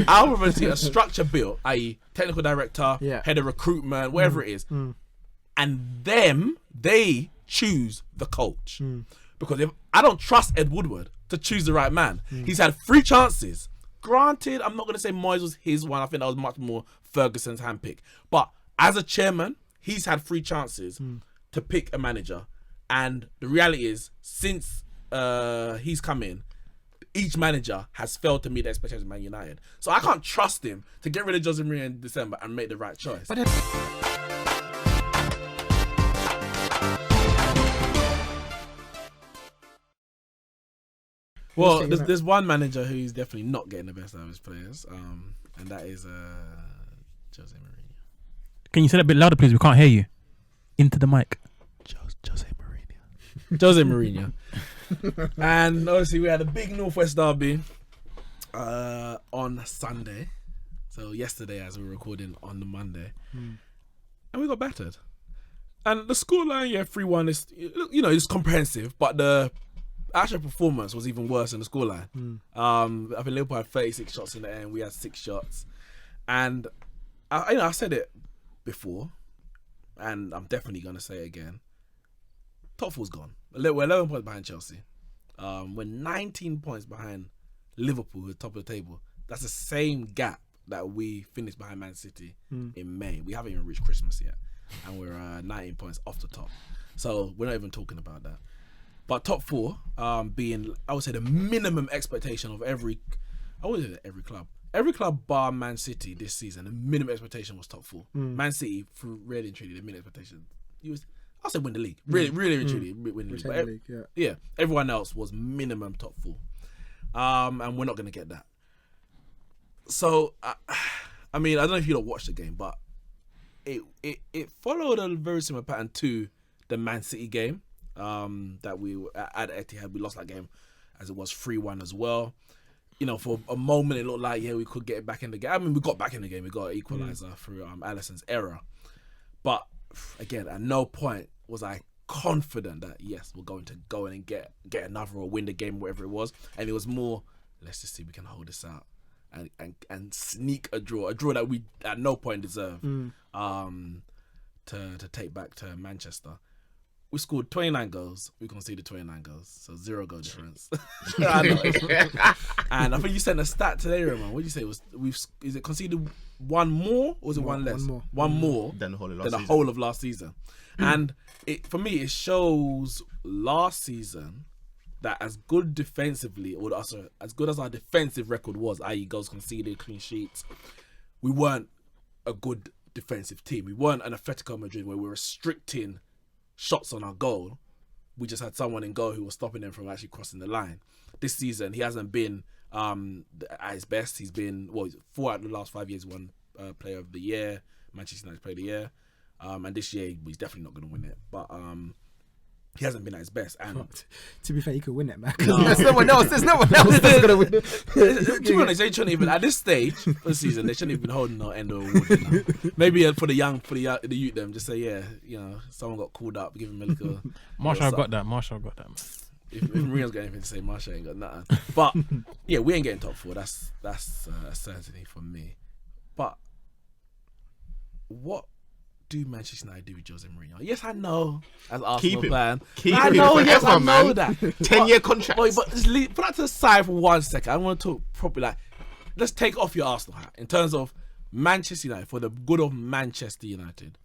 I would rather see a structure built, i.e. technical director, head of recruitment, whatever it is. And they choose the coach. Because if I don't trust Ed Woodward to choose the right man. He's had 3 chances. Granted, I'm not going to say Moyes was his one. I think that was much more Ferguson's handpick. But as a chairman, he's had 3 chances to pick a manager. And the reality is, since he's come in, each manager has failed to meet the expectations of Man United. So I can't trust him to get rid of Jose Mourinho in December and make the right choice. But well, there's one manager who's definitely not getting the best out of his players, and that is Jose Mourinho. Can you say that a bit louder, please? We can't hear you. Into the mic. Jose Mourinho. Jose Mourinho. And obviously we had a big Northwest derby on Sunday. So yesterday, as we were recording on the Monday, and we got battered. And the scoreline, 3-1 is, it's comprehensive, but the actual performance was even worse than the scoreline. I think Liverpool had 36 shots in the end. We had 6 shots, and I said it before, and I'm definitely gonna say it again. Top 4's gone. We're 11 points behind Chelsea. We're 19 points behind Liverpool, who are top of the table. That's the same gap that we finished behind Man City in May. We haven't even reached Christmas yet, and we're 19 points off the top. So we're not even talking about that. But top 4 being, I would say, the minimum expectation of every club. Every club bar Man City this season, the minimum expectation was top 4. Man City, for really and truly, the minimum expectation, I'll say win the league. Really and truly win the league. Yeah, everyone else was minimum top 4. And we're not going to get that. So, I mean, I don't know if you don't watch the game, but it followed a very similar pattern to the Man City game. That we at Etihad, we lost that game as it was 3-1 as well. For a moment it looked like we could get back in the game. I mean, we got back in the game. We got an equaliser through Alisson's error. But again, at no point was I confident that yes, we're going to go in and get another or win the game, whatever it was. And it was more, let's just see if we can hold this out and sneak a draw that we at no point deserve to take back to Manchester. We scored 29 goals. We conceded 29 goals. So 0 goal difference. And I think you sent a stat today, Ramone. What did you say? Is it conceded 1 more or was it 1 less? 1 more. 1 more than the whole of last season. And for me, it shows last season that as good defensively, or also as good as our defensive record was, i.e. goals conceded, clean sheets, we weren't a good defensive team. We weren't an Atletico Madrid where we're restricting shots on our goal. We just had someone in goal who was stopping them from actually crossing the line. This season, he hasn't been at his best. He's been 4 out of the last 5 years, won Player of the Year, Manchester United Player of the Year, and this year he's definitely not going to win it. But he hasn't been at his best. And to be fair, he could win it, man. No. There's no one else that's going to win it. To be honest, they shouldn't even, at this stage of the season, they shouldn't even be holding no end of award. Maybe for the youth, them just say, someone got called up, give him a little. Marshall got that, man. If Mourinho's got anything to say, Marshall ain't got nothing. But we ain't getting top 4. That's a certainty for me. But what do Manchester United do with Jose Mourinho? Yes, I know. As Arsenal fan, I know. Yes, I know that 10-year contract. But just put that to the side for 1 second. I want to talk properly. Let's take off your Arsenal hat in terms of Manchester United, for the good of Manchester United.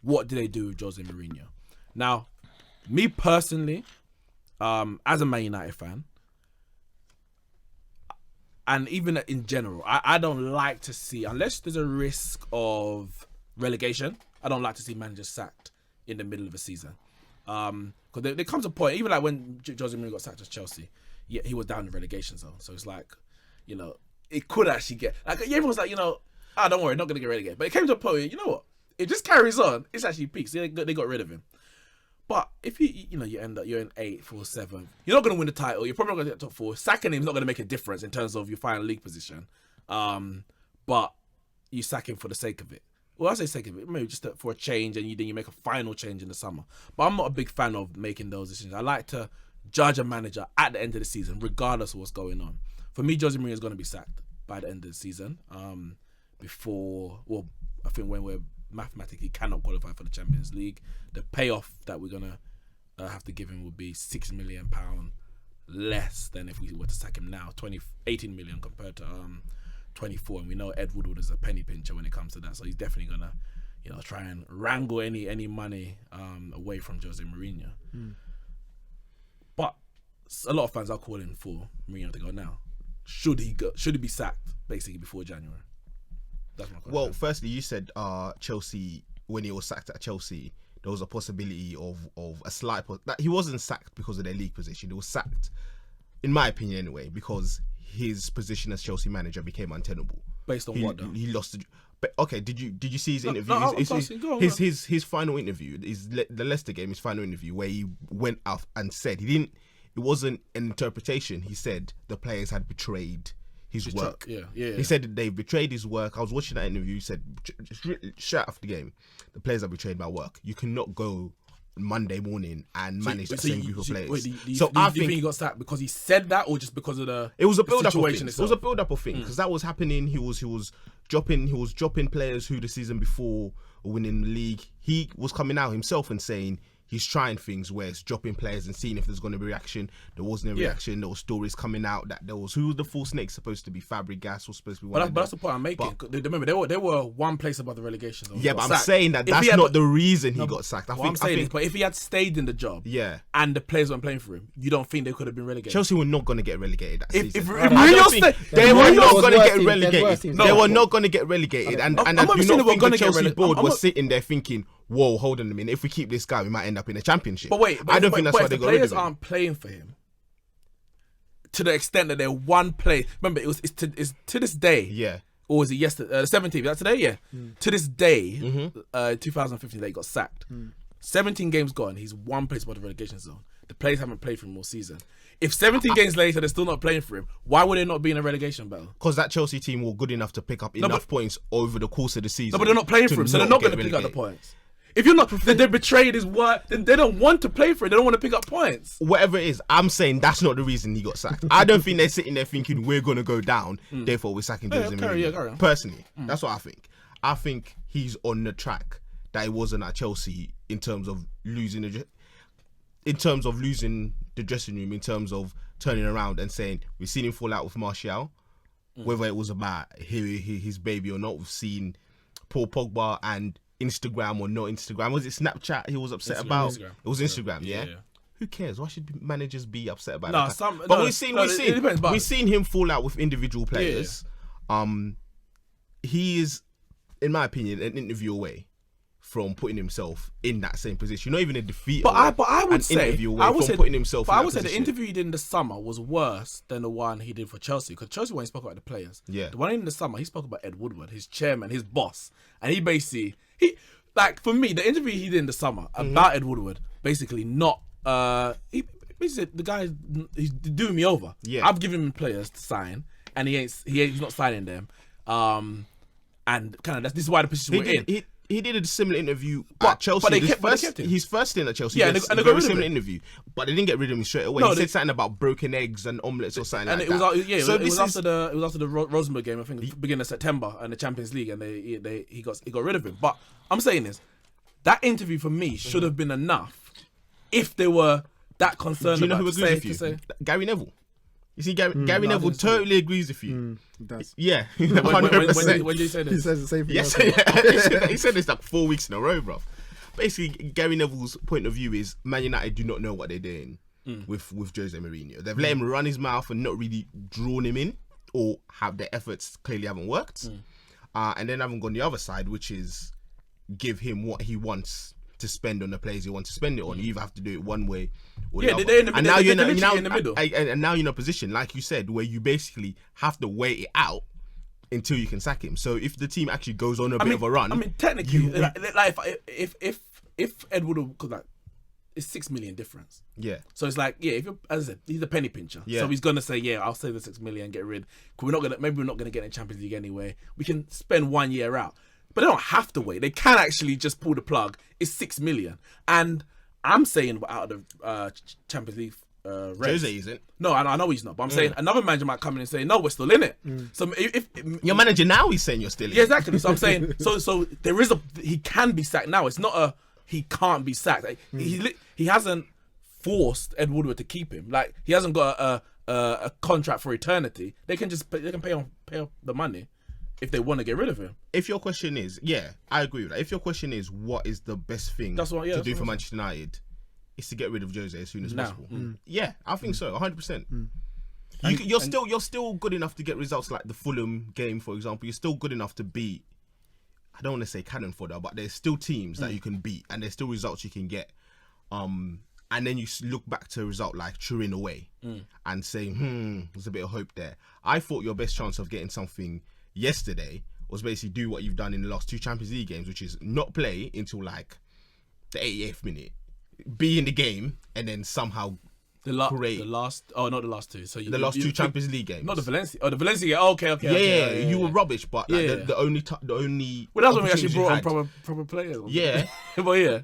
What do they do with Jose Mourinho? Now, me personally, as a Man United fan, and even in general, I don't like to see, unless there's a risk of relegation, I don't like to see managers sacked in the middle of a season. Because there comes a point, even like when Jose Mourinho got sacked at Chelsea, he was down in the relegation zone. So it's like, it could actually get, like, everyone's like, don't worry, not going to get relegated. But it came to a point, you know what? It just carries on. It's actually peaks. They got rid of him. But if you end up, you're in 8th or 7th, you're not going to win the title. You're probably not going to get top 4. Sacking him is not going to make a difference in terms of your final league position. But you sack him for the sake of it. Well, I say sake of it, maybe just for a change, and then you make a final change in the summer. But I'm not a big fan of making those decisions. I like to judge a manager at the end of the season, regardless of what's going on. For me, Jose Mourinho is going to be sacked. by the end of the season. I think when we're mathematically cannot qualify for the Champions League, the payoff that we're gonna have to give him would be £6 million less than if we were to sack him now. 18 million compared to 24, and we know Ed Woodward is a penny pincher when it comes to that, so he's definitely gonna try and wrangle any money away from Jose Mourinho. But a lot of fans are calling for Mourinho to go now. Should he be sacked basically before January? That's my question. Well, firstly, you said Chelsea, when he was sacked at Chelsea, there was a possibility of a slight that he wasn't sacked because of their league position. He was sacked, in my opinion anyway, because his position as Chelsea manager became untenable. Based on what though? He lost. But okay, did you see his interview? His final interview is the Leicester game. His final interview where he went out and said it wasn't an interpretation. He said the players had betrayed his work. He said that they betrayed his work. I was watching that interview. He said, shut off the game. The players have betrayed my work. You cannot go Monday morning and manage the same group of players. Do you think he got sacked because he said that, or just because of the? It was a build-up of things. Itself? It was a build-up of things because that was happening. He was dropping players who the season before were winning the league. He was coming out himself and saying he's trying things where it's dropping players and seeing if there's going to be a reaction. There wasn't a reaction. There were stories coming out that there was who was the false snake supposed to be? Fabregas was supposed to be one. But that's the point I'm making. Remember, they were one place above the relegation zone. Yeah, but I'm saying that's not the reason he got sacked. I think. But if he had stayed in the job, and the players weren't playing for him, you don't think they could have been relegated? Chelsea were not going to get relegated that season. They were not going to get relegated. They were not going to get relegated, and I do not think the Chelsea board was sitting there thinking, whoa, hold on a minute. If we keep this guy, we might end up in a championship. But wait, I don't think that's why they got rid of him. Players aren't playing for him to the extent that they're one play. Remember, it's to this day. Yeah. Or was it yesterday? 17th. That's today. Yeah. To this day, 2015, they got sacked. 17 games gone. He's one place above the relegation zone. The players haven't played for him all season. If 17 games later they're still not playing for him, why would they not be in a relegation battle? Because that Chelsea team were good enough to pick up enough points over the course of the season. No, but they're not playing for him, so they're not going to pick up the points. If you're not, then they betrayed his work. Then they don't want to play for it. They don't want to pick up points. Whatever it is, I'm saying that's not the reason he got sacked. I don't think they're sitting there thinking we're going to go down, therefore we're sacking Jose Mourinho. Personally, that's what I think. I think he's on the track that he wasn't at Chelsea in terms of losing the dressing room, in terms of turning around and saying we've seen him fall out with Martial, whether it was about his baby or not. We've seen Paul Pogba and Instagram or not Instagram. Was it Snapchat he was upset about? Instagram. It was Instagram, yeah. Who cares? Why should managers be upset about that? We've seen him fall out with individual players. He is, in my opinion, an interview away from putting himself in that same position. Not even a defeat. But I would say putting himself. But I would say the interview he did in the summer was worse than the one he did for Chelsea, because Chelsea, when he spoke about the players, the one in the summer he spoke about Ed Woodward, his chairman, his boss, and he basically for me, the interview he did in the summer about Ed Woodward, basically not he basically the guy, he's doing me over. Yeah, I've given him players to sign, and he's not signing them. And kind of this is why the position we're in. He did a similar interview at Chelsea. But they kept him. His first stint at Chelsea. And they got a similar interview, but they didn't get rid of him straight away. He said something about broken eggs and omelets or something like that. It was after the Rosenborg game, I think, beginning of September, and the Champions League, and he got rid of him. But I'm saying this, that interview for me should have been enough if they were that concerned. Do you know who agrees with you? Gary Neville. You see, Gary Neville totally agrees with you. He does. Yeah. When did he say this? He says the same thing. Yes, he said this like 4 weeks in a row, bro. Basically, Gary Neville's point of view is Man United do not know what they're doing with Jose Mourinho. They've let him run his mouth and not really drawn him in, or have their efforts clearly haven't worked. And then haven't gone the other side, which is give him what he wants to spend on the players he wants to spend it on. You either have to do it one way or the other. They're in the middle. And now you're in a position, like you said, where you basically have to wait it out until you can sack him. So if the team actually goes on a bit of a run, I mean, technically, if Ed Woodward, because it's 6 million difference. Yeah. So it's like, if you're, as I said, he's a penny pincher. Yeah. So he's gonna say, I'll save the 6 million and get rid. Cause maybe we're not gonna get in Champions League anyway. We can spend 1 year out. But they don't have to wait. They can actually just pull the plug. It's 6 million. And I'm saying out of the Champions League Jose isn't. No, I know he's not. But I'm saying another manager might come in and say, "No, we're still in it." So if your manager now is saying you're still in. Yeah, exactly. So I'm saying, so there is he can be sacked now. It's not he can't be sacked. Like, he hasn't forced Ed Woodward to keep him. Like, he hasn't got a contract for eternity. They can pay off the money if they want to get rid of him. If your question is, I agree with that. If your question is, what is the best thing to do for Manchester United, it's to get rid of Jose as soon as possible. Yeah, I think so, 100%. You're still good enough to get results like the Fulham game, for example. You're still good enough to beat, I don't want to say cannon fodder, but there's still teams that you can beat, and there's still results you can get. And then you look back to a result like Turin away and say, there's a bit of hope there. I thought your best chance of getting something yesterday was basically do what you've done in the last 2 Champions League games, which is not play until like the 88th minute, be in the game, and then somehow create. Not the last 2. So the last 2 Champions League games. Not the Valencia. Oh, the Valencia game. Okay. You were rubbish, but like, the only. Well, that's when we actually brought on proper players. Yeah, but yeah.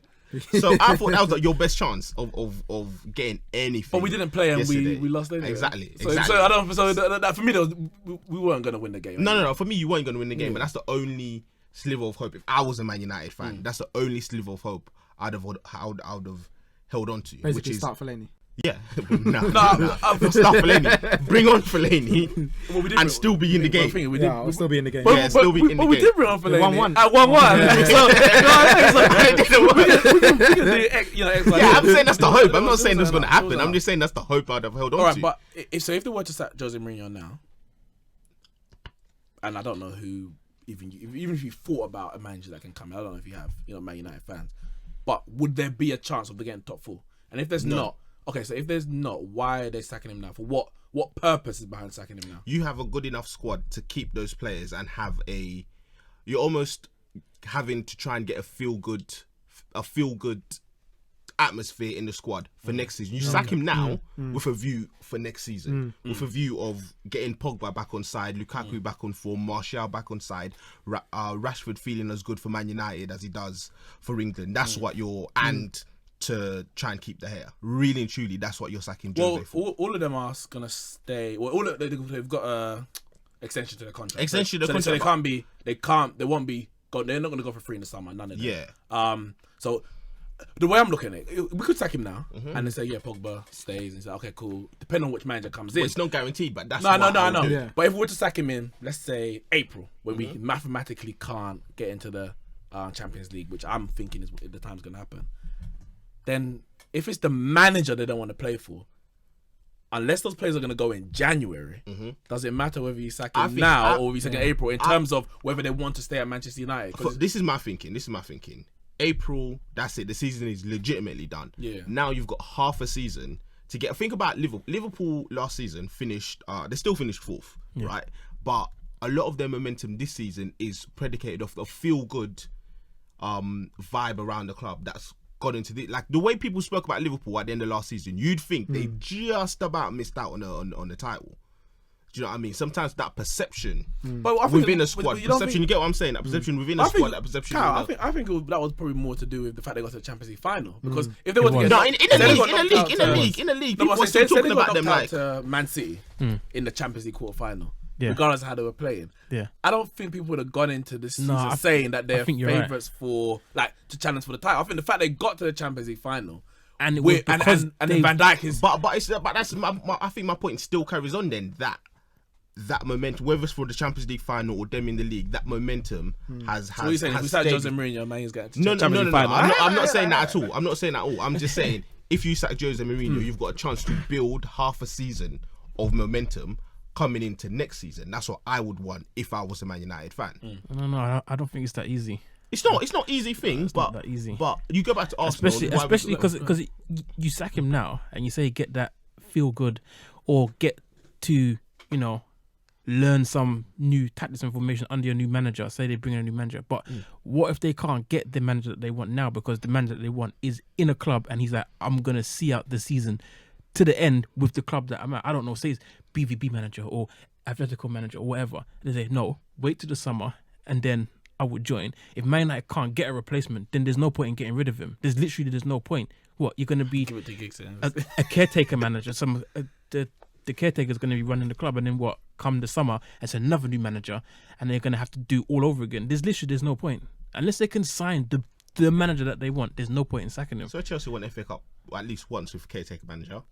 So I thought that was like your best chance of getting anything. But we didn't play and we lost anyway. Exactly. So I don't. So that for me, we weren't going to win the game. No. For me, you weren't going to win the game, but that's the only sliver of hope. If I was a Man United fan, that's the only sliver of hope I'd have held on to. Basically, which is start Fellaini. Yeah, start Fellaini. Bring on Fellaini and still be in the game. We'll still be in the game. Still be in the game. But we did bring on Fellaini 1-1 at 1-1. I'm saying that's the hope. I'm not saying that's going to happen. I'm just saying that's the hope I'd have held on to. Alright, but if they were to sack Jose Mourinho now, and I don't know who, even if you thought about a manager that can come in, I don't know if you have, Man United fans, but would there be a chance of getting top 4? And if there's not, okay, so if there's not, why are they sacking him now? For what purpose is behind sacking him now? You have a good enough squad to keep those players and have you're almost having to try and get a feel good atmosphere in the squad for next season. You sack him now with a view for next season, with a view of getting Pogba back on side, Lukaku back on form, Martial back on side, Rashford feeling as good for Man United as he does for England. That's what you're and to try and keep the hair. Really and truly, that's what you're sacking Jose for. All of them are gonna stay. Well, they've got a extension to the contract. So they won't be. They're not gonna go for free in the summer. None of them. Yeah. So the way I'm looking at it, we could sack him now and then say, Pogba stays, and say, okay, cool. Depending on which manager comes in. It's not guaranteed, but that's no. Yeah. But if we were to sack him in, let's say April, when we mathematically can't get into the Champions League, which I'm thinking is the time's gonna happen. Then if it's the manager they don't want to play for, unless those players are going to go in January, does it matter whether you sack him now or you sack him in April in terms of whether they want to stay at Manchester United? This is my thinking. April, that's it. The season is legitimately done. Yeah. Now you've got half a season to get. Think about Liverpool. Liverpool last season finished. They still finished 4th, right? But a lot of their momentum this season is predicated off the feel good vibe around the club. That's got into the way people spoke about Liverpool at the end of last season. You'd think they just about missed out on the title. Do you know what I mean? Sometimes that perception within a squad, you get what I'm saying? That perception within a squad, that perception. I think that was probably more to do with the fact they got to the Champions League final. Because if they were to get in the league, people were still talking about them like Man City in the Champions League quarter final. Regardless of how they were playing, I don't think people would have gone into this season saying that they're favourites for to challenge for the title. I think the fact they got to the Champions League final and then Van Dijk is, but that's I think my point still carries on. Then that momentum, whether it's for the Champions League final or them in the league, that momentum has. So what are you saying? If we sack Jose Mourinho, man, he's getting to the Champions League final. I'm not saying that at all. I'm just saying if you sack Jose Mourinho, you've got a chance to build half a season of momentum coming into next season. That's what I would want if I was a Man United fan. No, I don't think it's that easy. It's not easy thing, but not that easy. But you go back to Arsenal, especially because you sack him now and you say get that feel good or get to learn some new tactics and formation under your new manager. Say they bring in a new manager, but what if they can't get the manager that they want now because the manager that they want is in a club and he's like, I'm gonna see out the season to the end with the club that I'm at. I don't know, say it's BVB manager or Atletico manager or whatever. They say, no, wait till the summer and then I would join. If Man United can't get a replacement, then there's no point in getting rid of him. There's no point. what you're going to be Give it to Giggs. a caretaker manager. The caretaker's going to be running the club, and then what? Come the summer, it's another new manager, and they're going to have to do all over again. There's no point unless they can sign the manager that they want. There's no point in sacking him. So Chelsea won FA Cup at least once with caretaker manager.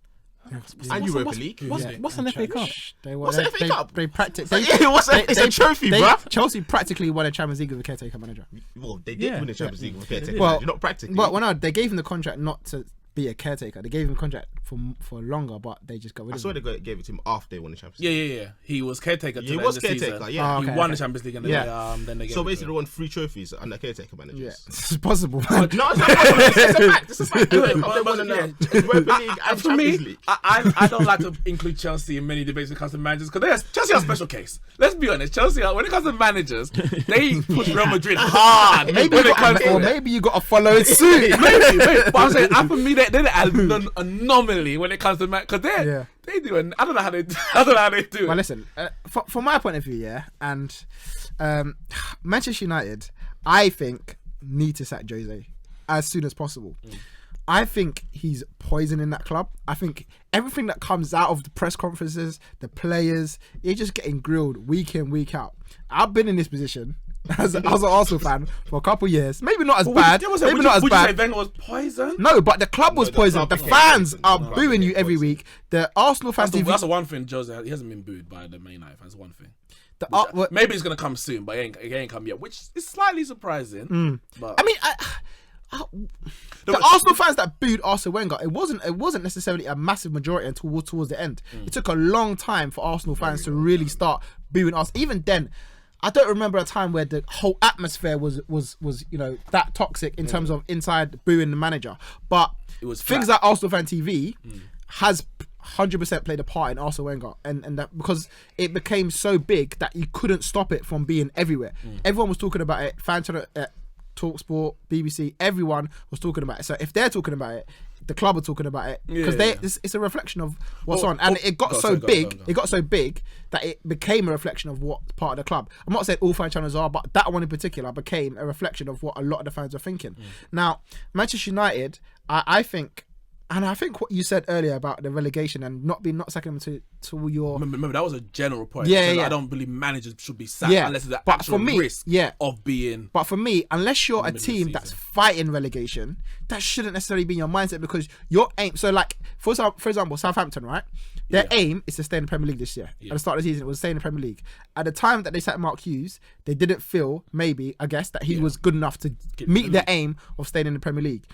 What's And Europa League. What's an FA Cup? What's an FA Cup? They practically. It's a trophy, bro. Chelsea practically won a Champions League with a caretaker manager. Well, they did win the Champions League with a caretaker Well, manager, not practically. Well, no, they gave him the contract not to be a caretaker. They gave him a contract for longer, but they just got rid I of saw him. they gave it to him after they won the Champions League. Yeah. He was caretaker. He was caretaker, yeah. He won the Champions League and then they gave So it basically, to they won 3 trophies under caretaker managers. Yeah, it's possible. No, it's not possible. It's a fact. It's a fact. They won the Europa League and For me, Champions League. I don't like to include Chelsea in many debates when it comes to managers because Chelsea are a special case. Let's be honest, Chelsea are, when it comes to managers, they push Real Madrid hard. Maybe you got to follow suit. maybe. But I'm saying, for me, they're an anomaly when it comes to because they do. And I don't know how they do it. Well, listen, from my point of view, yeah, and Manchester United, I think need to sack Jose as soon as possible. I think he's poisoning that club. I think everything that comes out of the press conferences, the players, you're just getting grilled week in, week out. I've been in this position as an Arsenal fan for a couple of years. Maybe not as bad. Maybe not as bad. Would you say Wenger was poisoned? No, but the club was poisoned. The fans are booing you every week. The Arsenal fans. That's the one thing, Jose. He hasn't been booed by the Man United fans. One thing. Maybe it's gonna come soon, but it ain't come yet, which is slightly surprising. But I mean, the Arsenal fans that booed Arsene Wenger, it wasn't necessarily a massive majority until towards the end. It took a long time for Arsenal fans to really start booing us. Even then, I don't remember a time where the whole atmosphere was that toxic in terms of inside booing the manager. But it was things like Arsenal Fan TV has 100% played a part in Arsene Wenger, and that because it became so big that you couldn't stop it from being everywhere. Everyone was talking about it. Fan channel, Talksport, BBC, everyone was talking about it. So if they're talking about it, the club are talking about it because it's a reflection of what's on, and it got so big. It got so big that it became a reflection of what part of the club. I'm not saying all fan channels are, but that one in particular became a reflection of what a lot of the fans are thinking. Now, Manchester United, I think. And I think what you said earlier about the relegation and not sacking them to your... Remember, that was a general point. Yeah. I don't believe managers should be sacked unless there's an actual risk of being... But for me, unless you're a team that's fighting relegation, that shouldn't necessarily be your mindset because your aim... So like, for example, Southampton, right? Their aim is to stay in the Premier League this year. At the start of the season, it was stay in the Premier League. At the time that they sacked Mark Hughes, they didn't feel, maybe, I guess, that he was good enough to meet their aim of staying in the Premier League.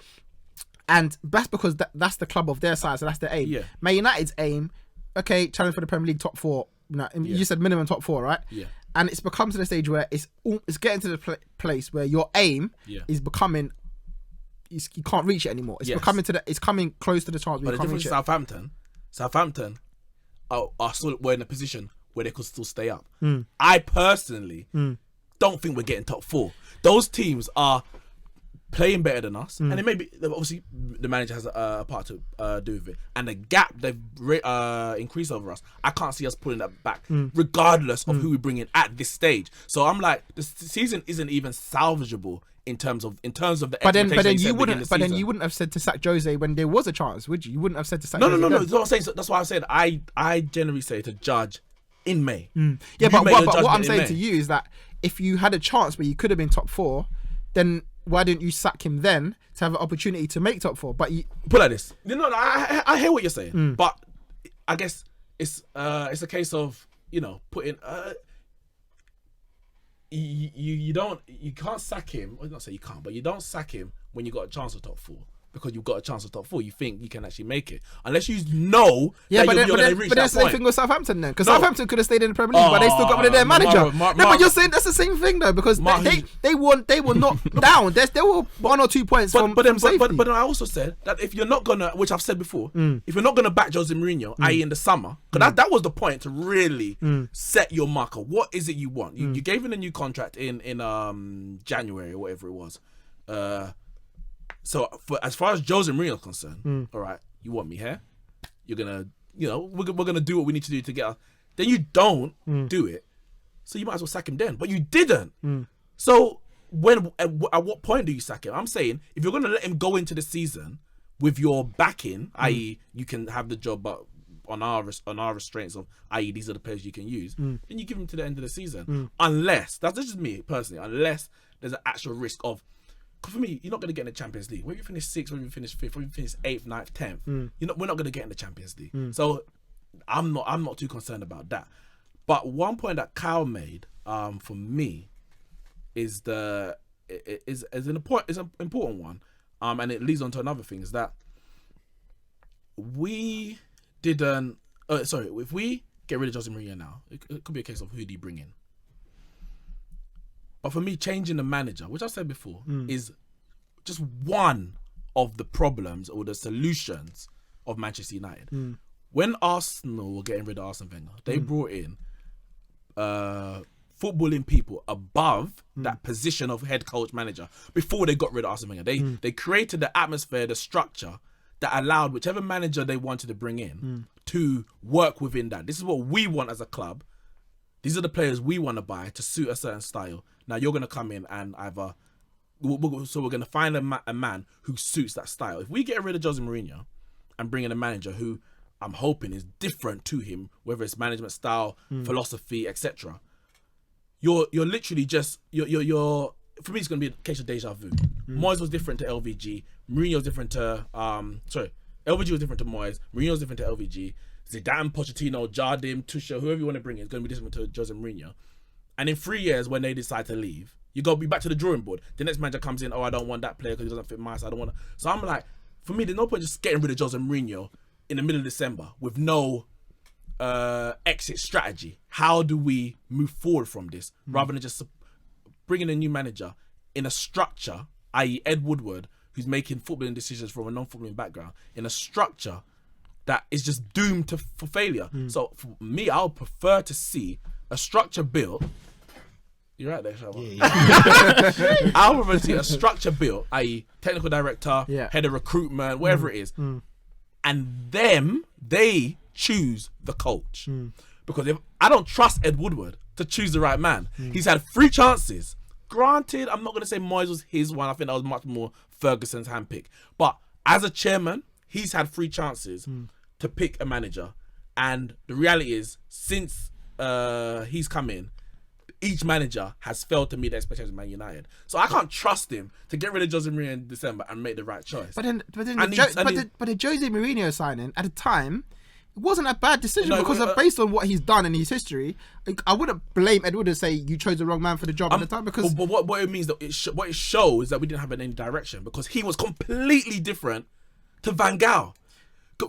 And that's because that's the club of their size, so that's their aim. Yeah. Man United's aim, challenge for the Premier League top 4. You said minimum top 4, right? Yeah. And it's become to the stage where it's getting to the place where your aim is becoming, you can't reach it anymore. It's it's coming close to the chance. But the difference is Southampton were in a position where they could still stay up. I personally don't think we're getting top 4. Those teams are playing better than us, and it may be obviously the manager has a part to do with it, and the gap they've increased over us. I can't see us pulling that back, regardless of who we bring in at this stage. So I'm like, the season isn't even salvageable in terms of the. But then you wouldn't have said to sack Jose when there was a chance, would you? You wouldn't have said to sack. No. That's what I'm saying. That's why I said I generally say to judge in May. Yeah, but what I'm saying to you is that if you had a chance where you could have been top 4, then why didn't you sack him then to have an opportunity to make top 4? But you put like this. I hear what you're saying, but I guess it's a case of putting you can't sack him. Well, not say you can't, but you don't sack him when you got a chance of top 4. Because you've got a chance of top 4, you think you can actually make it, unless you know that you're going to reach that point. But that's the same thing with Southampton then, because Southampton could have stayed in the Premier League, but they still got rid of their manager. But you're saying that's the same thing though, because they were knocked down. They were 1 or 2 points from safety. But I also said that if you're not gonna, which I've said before, if you're not gonna back Jose Mourinho, i.e. in the summer, because that was the point to really set your marker. What is it you want? You gave him a new contract in January or whatever it was. So as far as Jose Mourinho is concerned, all right, you want me here? You're gonna, we're gonna do what we need to do to get us. Then you don't do it, so you might as well sack him then. But you didn't. So at what point do you sack him? I'm saying if you're gonna let him go into the season with your backing, i.e., you can have the job, but on our restraints of, i.e., these are the players you can use, then you give them to the end of the season. Unless that's just me personally. Unless there's an actual risk of, cause for me, you're not going to get in the Champions League. Whether you finish 6th, whether you finish 5th, whether you finish 8th, 9th, 10th, we're not going to get in the Champions League. So I'm not too concerned about that. But one point that Kyle made, for me, is an important one, and it leads on to another thing, is that we didn't. If we get rid of Jose Mourinho now, it could be a case of who do you bring in. But for me, changing the manager, which I've said before, is just one of the problems or the solutions of Manchester United. When Arsenal were getting rid of Arsene Wenger, they brought in footballing people above that position of head coach manager before they got rid of Arsene Wenger. They created the atmosphere, the structure that allowed whichever manager they wanted to bring in to work within that. This is what we want as a club. These are the players we want to buy to suit a certain style. Now you're going to come in and either... So we're going to find a man who suits that style. If we get rid of Jose Mourinho and bring in a manager who I'm hoping is different to him, whether it's management style, philosophy, etc., you're literally just... You're for me, it's going to be a case of deja vu. Moyes was different to LVG. Mourinho was different to... LVG was different to Moyes. Mourinho was different to LVG. Zidane, Pochettino, Jardim, Tuchel, whoever you want to bring in, is going to be different to Jose Mourinho. And in 3 years, when they decide to leave, you got to be back to the drawing board. The next manager comes in, I don't want that player because he doesn't fit my style. I don't want to. So I'm like, for me, there's no point just getting rid of Jose Mourinho in the middle of December with no exit strategy. How do we move forward from this rather than just bringing a new manager in a structure, i.e. Ed Woodward, who's making footballing decisions from a non-footballing background, in a structure that is just doomed for failure. So for me, I would prefer to see a structure built. You're right there, Chama. Yeah. I would prefer to see a structure built, i.e. technical director, head of recruitment, whatever it is, and they choose the coach. Because if I don't trust Ed Woodward to choose the right man. He's had 3 chances. Granted, I'm not going to say Moyes was his one. I think that was much more Ferguson's handpick. But as a chairman, he's had 3 chances to pick a manager. And the reality is, since he's come in, each manager has failed to meet the expectations of Man United. So I can't trust him to get rid of Jose Mourinho in December and make the right choice. But the Jose Mourinho signing at the time, it wasn't a bad decision based on what he's done in his history. I wouldn't blame Ed Woodward and say you chose the wrong man for the job at the time because. But what it means what it shows that we didn't have any direction because he was completely different to Van Gaal.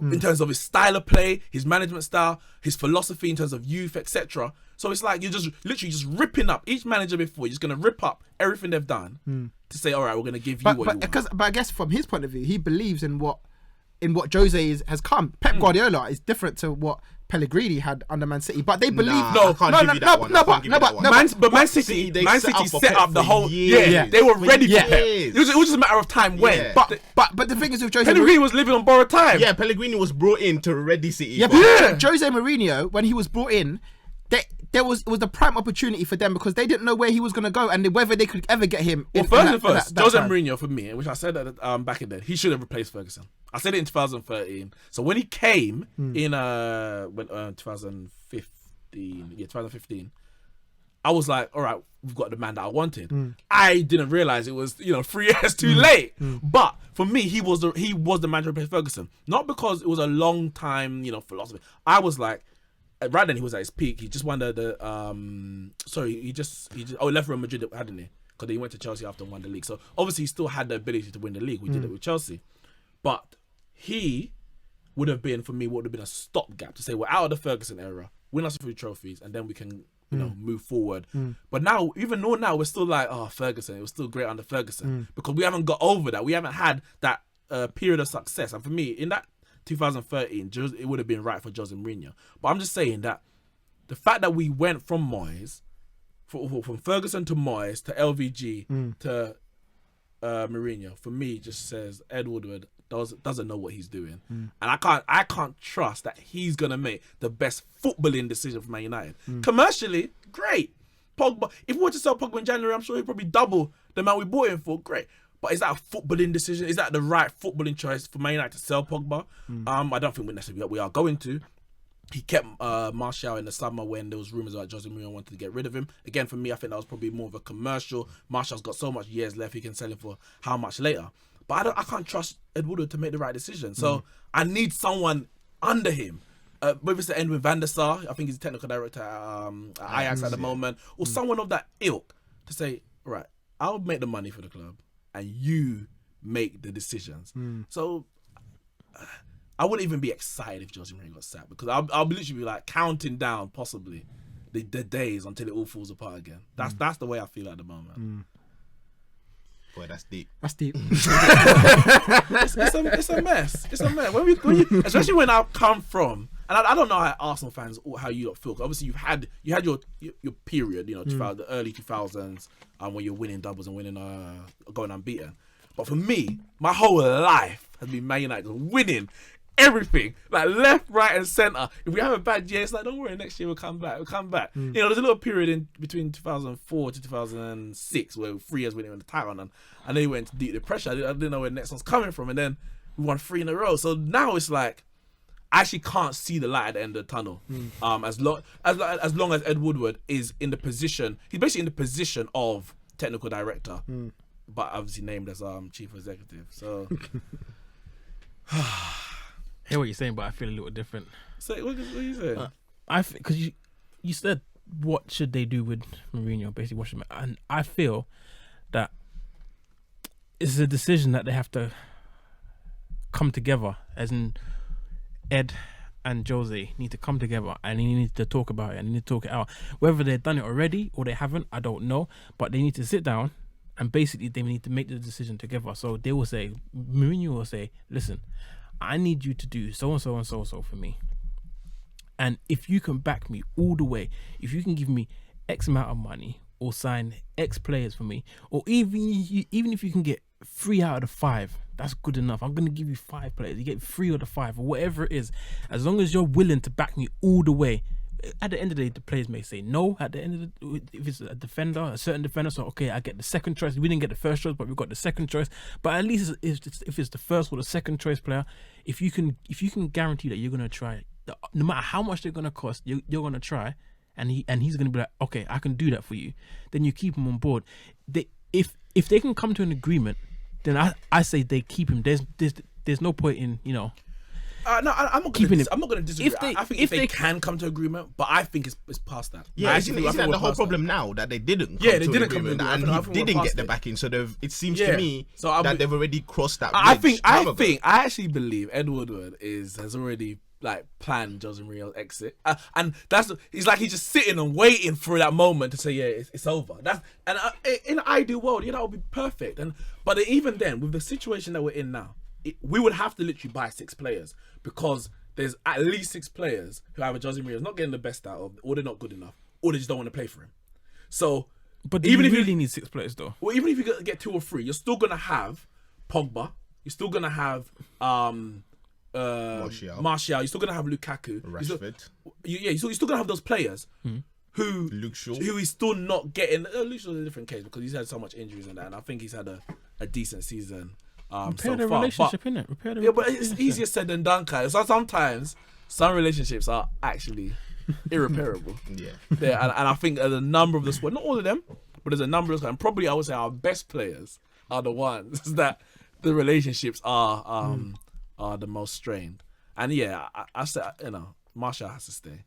In terms of his style of play, his management style, his philosophy in terms of youth, etc. So it's like you're just literally just ripping up each manager before. You're just going to rip up everything they've done to say, all right, we're going to give you what you want. But I guess from his point of view, he believes in what Jose has come. Pep Guardiola is different to what Pellegrini had under Man City, but they believe but Man City set up the whole they were ready for Pep. It was just a matter of time when. But the thing is with Jose Pellegrini was living on borrowed time. Yeah, Pellegrini was brought in to ready City. Jose Mourinho, when he was brought in, it was the prime opportunity for them because they didn't know where he was going to go and whether they could ever get him. Well, first, Jose Mourinho for me, which I said back in then, he should have replaced Ferguson. I said it in 2013. So when he came in 2015, I was like, all right, we've got the man that I wanted. I didn't realize it was 3 years too late. But for me, he was the manager of Ferguson, not because it was a long time philosophy. I was like. Right then he was at his peak. He just won he left Real Madrid, hadn't he? Because he went to Chelsea after and won the league. So obviously he still had the ability to win the league. We did it with Chelsea, but he would have been a stopgap to say we're out of the Ferguson era, win us a few trophies, and then we can move forward. But now, even though now we're still like, Ferguson, it was still great under Ferguson because we haven't got over that. We haven't had that period of success. And for me, in that 2013, it would have been right for Jose Mourinho. But I'm just saying that the fact that we went from Moyes, from Ferguson to Moyes to LVG to Mourinho, for me, just says Ed Woodward doesn't know what he's doing, and I can't trust that he's gonna make the best footballing decision for Man United. Commercially, great. Pogba, if we were to sell Pogba in January, I'm sure he'd probably double the amount we bought him for. Great. But is that a footballing decision? Is that the right footballing choice for Man United to sell Pogba? I don't think we are going to. He kept Martial in the summer when there was rumours about Jose Mourinho wanted to get rid of him. Again, for me, I think that was probably more of a commercial. Martial's got so much years left, he can sell him for how much later. But I can't trust Ed Woodward to make the right decision. So I need someone under him. Whether it's the end with Van der Sar, I think he's technical director at Ajax at the moment, or someone of that ilk to say, right, I'll make the money for the club and you make the decisions. So I wouldn't even be excited if Jose Mourinho got sacked, because I'll literally be like counting down possibly the days until it all falls apart again. That's the way I feel at the moment. Boy, that's deep. That's deep. It's a mess. It's a mess. When you, especially when I come from, and I don't know how Arsenal fans or how you lot feel. 'Cause obviously, you had your period, the early 2000s, when you're winning doubles and winning, going unbeaten. But for me, my whole life has been Man United winning everything, like left, right, and centre. If we have a bad year, it's like, don't worry, next year we'll come back. There's a little period in between 2004 to 2006 where 3 years we didn't win the title, and then we went into deep depression. I didn't know where the next one's coming from, and then we won 3 in a row. So now it's like, I actually can't see the light at the end of the tunnel. As long as Ed Woodward is in the position, he's basically in the position of technical director, but obviously named as chief executive. So. I hear what you're saying, but I feel a little different. So what are you saying? Because you said, what should they do with Mourinho? Basically, what should, and I feel that it's a decision that they have to come together, as in Ed and Jose need to come together and they need to talk about it and they need to talk it out. Whether they've done it already or they haven't, I don't know, but they need to sit down and basically they need to make the decision together. So they will say, Mourinho will say, listen, I need you to do so and so and so and so for me. And if you can back me all the way, if you can give me X amount of money or sign X players for me, or even if you can get 3 out of the 5, that's good enough. I'm going to give you 5 players. You get 3 of the 5 or whatever it is. As long as you're willing to back me all the way. At the end of the day, the players may say no. At the end of if it's a defender, a certain defender, so okay, I get the second choice. We didn't get the first choice, but we got the second choice. But at least if it's the first or the second choice player, if you can guarantee that you're gonna try, no matter how much they're gonna cost, you're gonna try, and he's gonna be like, okay, I can do that for you. Then you keep him on board. If they can come to an agreement, then I say they keep him. There's no point in I'm not going to disagree. I think if they can come to agreement, but I think it's past that. Yeah, isn't that the whole problem now that they didn't? Yeah, they didn't come to agreement, and he didn't get the backing. So it seems to me that they've already crossed that bridge. I actually believe Ed Woodward has already planned Jose Mourinho's exit, and he's just sitting and waiting for that moment to say, yeah, it's over. In an ideal world, that would be perfect. But even then, with the situation that we're in now, we would have to literally buy 6 players, because there's at least 6 players who either Jose Mourinho's not getting the best out of, or they're not good enough, or they just don't want to play for him. So, but even if you really need 6 players though, well, even if you get 2 or 3, you're still gonna have Pogba, you're still gonna have Martial, you're still gonna have Lukaku, Rashford. You're still gonna have those players who Luke Shaw, who he's still not getting. Luke Shaw's a different case because he's had so much injuries and that, and I think he's had a decent season. Repair the relationship, innit? But it's easier said than done, Kai. So sometimes some relationships are actually irreparable. Yeah, and I think there's a number of the squad, not all of them, but there's a number of the squad, and probably I would say our best players are the ones that the relationships are the most strained. And yeah, I say, Martial has to stay.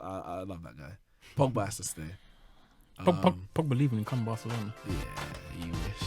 I love that guy. Pogba has to stay. Pogba leaving and come Barcelona. Yeah, you wish.